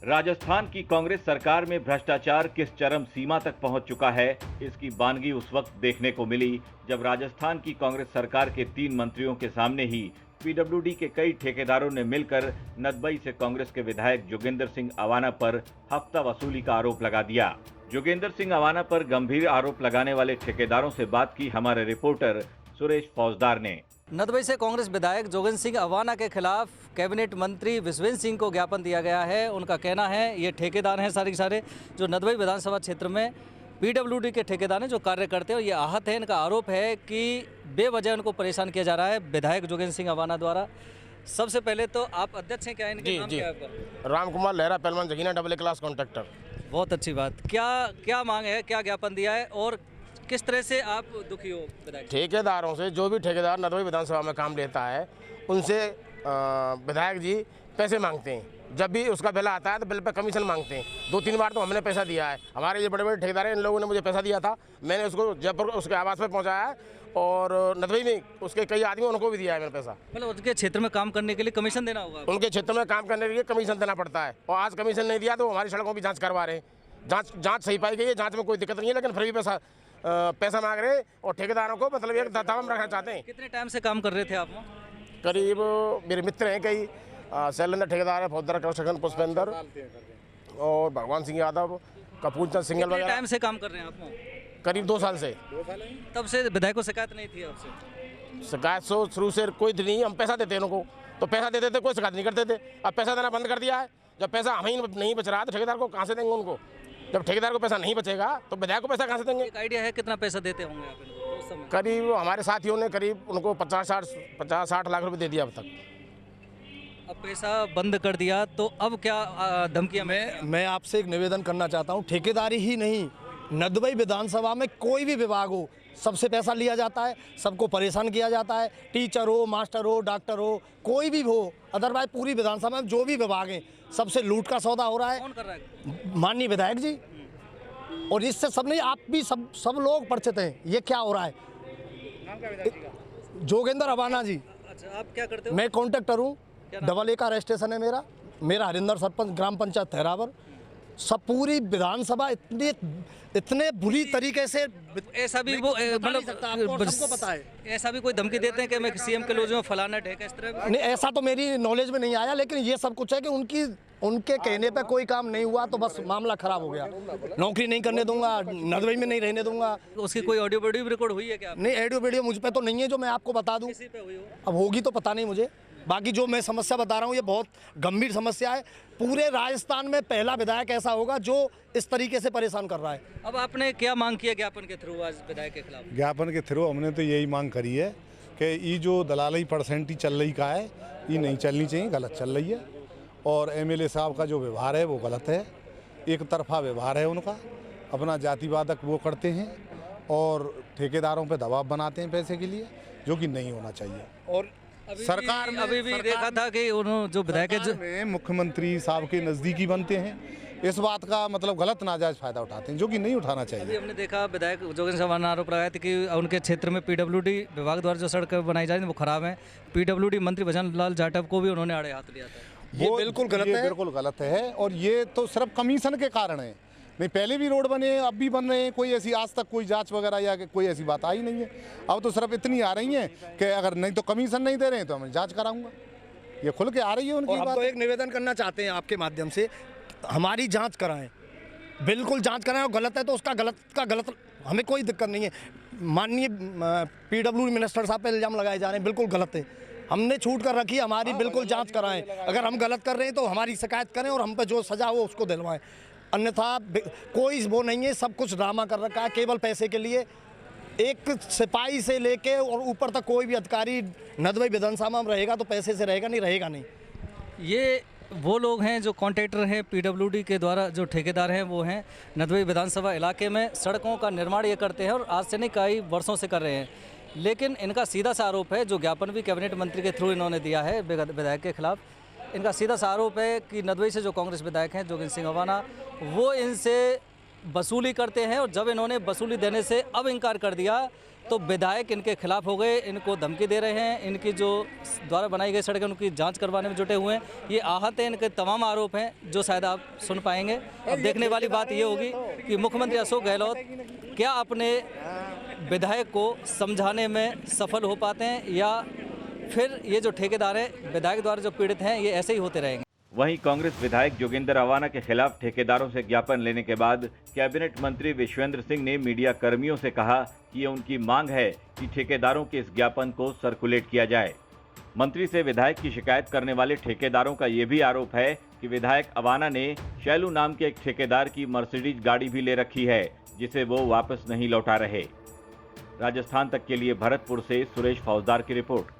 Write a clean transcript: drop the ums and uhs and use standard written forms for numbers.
राजस्थान की कांग्रेस सरकार में भ्रष्टाचार किस चरम सीमा तक पहुंच चुका है, इसकी बानगी उस वक्त देखने को मिली जब राजस्थान की कांग्रेस सरकार के 3 मंत्रियों के सामने ही पीडब्ल्यूडी के कई ठेकेदारों ने मिलकर नदबई से कांग्रेस के विधायक जोगेंद्र सिंह अवाना पर हफ्ता वसूली का आरोप लगा दिया। जोगेंद्र सिंह अवाना पर गंभीर आरोप लगाने वाले ठेकेदारों से बात की हमारे रिपोर्टर सुरेश फौजदार ने। नदबई से कांग्रेस विधायक जोगेंद्र सिंह अवाना के खिलाफ कैबिनेट मंत्री विश्वेंद्र सिंह को ज्ञापन दिया गया है। उनका कहना है ये ठेकेदार हैं सारे जो नदबई विधानसभा क्षेत्र में पीडब्ल्यूडी के ठेकेदार हैं जो कार्य करते हैं और ये आहत है। इनका आरोप है कि बेवजह उनको परेशान किया जा रहा है विधायक जोगेंद्र सिंह अवाना द्वारा। सबसे पहले तो आप अध्यक्ष हैं, क्या है इनके नाम क्या है आपका? राम कुमार लहरा पहलवान जगीना डबल क्लास कॉन्ट्रैक्टर। बहुत अच्छी बात। क्या मांग है, क्या ज्ञापन दिया है और किस तरह से आप दुखी हो विधायक? ठेकेदारों से, जो भी ठेकेदार नदबई विधानसभा में काम लेता है उनसे विधायक जी पैसे मांगते हैं। जब भी उसका बिल आता है तो बिल पे कमीशन मांगते हैं। 2-3 बार तो हमने पैसा दिया है। हमारे ये बड़े बड़े ठेकेदार हैं, इन लोगों ने मुझे पैसा दिया था, मैंने उसको जयपुर उसके आवास पे पहुंचाया है और नदबई में उसके कई आदमी उनको भी दिया है मैंने पैसा। मतलब उनके क्षेत्र में काम करने के लिए कमीशन देना होगा? उनके क्षेत्र में काम करने के लिए कमीशन देना पड़ता है और आज कमीशन नहीं दिया तो हमारी सड़कों की जाँच करवा रहे हैं। जाँच सही पाई गई है, जाँच में कोई दिक्कत नहीं है, लेकिन फिर भी पैसा मांग रहे हैं और ठेकेदारों को मतलब एक दावा में रखना चाहते हैं। कितने टाइम से काम कर रहे थे आप वहाँ? करीब मेरे मित्र हैं कई, शैलेंद्र ठेकेदार है, फौजदार कंस्ट्रक्शन पुष्पेंद्र और भगवान सिंह यादव, कपूरचंद सिंगल वगैरह। टाइम से काम कर रहे हैं आप वहाँ? करीब 2 साल से। तब से विधायक को शिकायत नहीं थी आपसे? शिकायत शुरू से कोई नहीं, हम पैसा देते हैं उनको, तो पैसा देते थे, कोई शिकायत नहीं करते थे। अब पैसा देना बंद कर दिया है। जब पैसा हमें नहीं बच रहा है तो ठेकेदार को कहाँ से देंगे उनको? जब ठेकेदार को पैसा नहीं बचेगा तो विधायक को पैसा कहाँ से देंगे? एक आइडिया है कितना पैसा देते होंगे आप इनको उस समय? करीब हमारे साथियों ने करीब उनको 50-60 लाख रुपए दे दिया अब तक। अब पैसा बंद कर दिया तो अब क्या धमकियाँ? मैं आपसे एक निवेदन करना चाहता हूँ, ठेकेदारी ही नहीं, नदबई विधानसभा में कोई भी विभाग हो, सबसे पैसा लिया जाता है, सबको परेशान किया जाता है। टीचर हो, मास्टर हो, डॉक्टर हो, कोई भी हो, अदरवाइज पूरी विधानसभा में जो भी विभाग हैं सबसे लूट का सौदा हो रहा है। कौन कर रहा है? माननीय विधायक जी। और इससे सब नहीं, आप भी सब लोग परिचित हैं ये क्या हो रहा है। जोगेंद्र अवाना जी। अच्छा, आप क्या करते हो? मैं कॉन्ट्रैक्टर हूँ, डबल ए का रजिस्ट्रेशन है मेरा हरिंदर सरपंच ग्राम पंचायत थेरावर। सब पूरी विधानसभा इतने बुरी तरीके से, ऐसा भी वो मतलब सबको पता है, ऐसा भी कोई धमकी देते हैं कि मैं सीएम के लोगों में फलाना ठेका इस तरह? नहीं, ऐसा तो मेरी नॉलेज में नहीं आया, लेकिन ये सब कुछ है कि उनके कहने पे कोई काम नहीं हुआ तो बस मामला खराब हो गया। नौकरी नहीं करने दूंगा, नदबई में नहीं रहने दूंगा। उसकी कोई ऑडियो वीडियो रिकॉर्ड हुई है क्या? नहीं, ऑडियो वीडियो मुझ पे तो नहीं है जो मैं आपको बता दूं। किसी पे हुई हो? अब होगी तो पता नहीं मुझे। बाकी जो मैं समस्या बता रहा हूँ ये बहुत गंभीर समस्या है। पूरे राजस्थान में पहला विधायक ऐसा होगा जो इस तरीके से परेशान कर रहा है। अब आपने क्या मांग किया ज्ञापन के थ्रू आज विधायक के खिलाफ? ज्ञापन के थ्रू हमने तो यही मांग करी है कि ये जो दलाली परसेंटी चल रही का है ये नहीं चलनी चाहिए, गलत चल रही है। और एमएलए साहब का जो व्यवहार है वो गलत है, एक तरफा व्यवहार है उनका, अपना जातिवादक वो करते हैं और ठेकेदारों पे दबाव बनाते हैं पैसे के लिए, जो कि नहीं होना चाहिए। और सरकार अभी भी देखा था कि उन्होंने जो विधायक में मुख्यमंत्री साहब के नज़दीकी बनते हैं, इस बात का मतलब गलत नाजायज फायदा उठाते हैं, जो कि नहीं उठाना चाहिए। अभी हमने देखा विधायक जोगेंद्र सिंह अवाना आरोप लगाया था कि उनके क्षेत्र में पीडब्ल्यूडी विभाग द्वारा जो सड़कें बनाई जा रही हैं वो खराब हैं। पीडब्ल्यूडी मंत्री भजन लाल जाटव को भी उन्होंने आड़े हाथ लिया था। ये बिल्कुल गलत है और ये तो सिर्फ कमीशन के कारण है। नहीं, पहले भी रोड बने, अब भी बन रहे हैं, कोई ऐसी आज तक कोई जांच वगैरह या कोई ऐसी बात आई नहीं है। अब तो सिर्फ इतनी आ रही है कि अगर नहीं तो कमीशन नहीं दे रहे हैं तो मैं जांच कराऊंगा, ये खुल के आ रही है उनकी बात। तो एक निवेदन करना चाहते हैं आपके माध्यम से, हमारी जांच कराएं, बिल्कुल जांच कराएं, और गलत है तो उसका गलत, हमें कोई दिक्कत नहीं है। माननीय पीडब्ल्यूडी मिनिस्टर साहब पे इल्जाम लगाए जा रहे हैं, बिल्कुल गलत है। हमने छूट कर रखी है, हमारी बिल्कुल जांच कराएं। अगर हम गलत कर रहे हैं तो हमारी शिकायत करें और हम पे जो सजा हो उसको दिलवाएं, अन्यथा कोई वो नहीं है। सब कुछ ड्रामा कर रखा है केवल पैसे के लिए। एक सिपाही से लेके और ऊपर तक कोई भी अधिकारी नदबई विधानसभा में रहेगा तो पैसे से रहेगा नहीं। ये वो लोग हैं जो कॉन्ट्रैक्टर हैं पीडब्ल्यूडी के द्वारा, जो ठेकेदार हैं वो हैं नदबई विधानसभा इलाके में सड़कों का निर्माण ये करते हैं और आज से नहीं कई वर्षों से कर रहे हैं। लेकिन इनका सीधा सा आरोप है, जो ज्ञापन भी कैबिनेट मंत्री के थ्रू इन्होंने दिया है विधायक के खिलाफ, इनका सीधा सा आरोप है कि नदबई से जो कांग्रेस विधायक हैं जोगेंद्र सिंह अवाना, वो इनसे वसूली करते हैं और जब इन्होंने वसूली देने से अब इनकार कर दिया तो विधायक इनके खिलाफ हो गए, इनको धमकी दे रहे हैं, इनकी जो द्वारा बनाई गई सड़कें उनकी जांच करवाने में जुटे हुए हैं। ये आहत हैं, इनके तमाम आरोप हैं जो शायद आप सुन पाएंगे। अब देखने वाली बात ये होगी कि मुख्यमंत्री अशोक गहलोत क्या अपने विधायक को समझाने में सफल हो पाते हैं या फिर ये जो ठेकेदार हैं विधायक द्वारा जो पीड़ित हैं ये ऐसे ही होते रहेंगे। वहीं कांग्रेस विधायक जोगिंदर अवाना के खिलाफ ठेकेदारों से ज्ञापन लेने के बाद कैबिनेट मंत्री विश्वेंद्र सिंह ने मीडिया कर्मियों से कहा कि ये उनकी मांग है कि ठेकेदारों के इस ज्ञापन को सर्कुलेट किया जाए। मंत्री से विधायक की शिकायत करने वाले ठेकेदारों का ये भी आरोप है कि विधायक अवाना ने शैलू नाम के एक ठेकेदार की मर्सिडीज गाड़ी भी ले रखी है, जिसे वो वापस नहीं लौटा रहे। राजस्थान तक के लिए भरतपुर से सुरेश फौजदार की रिपोर्ट।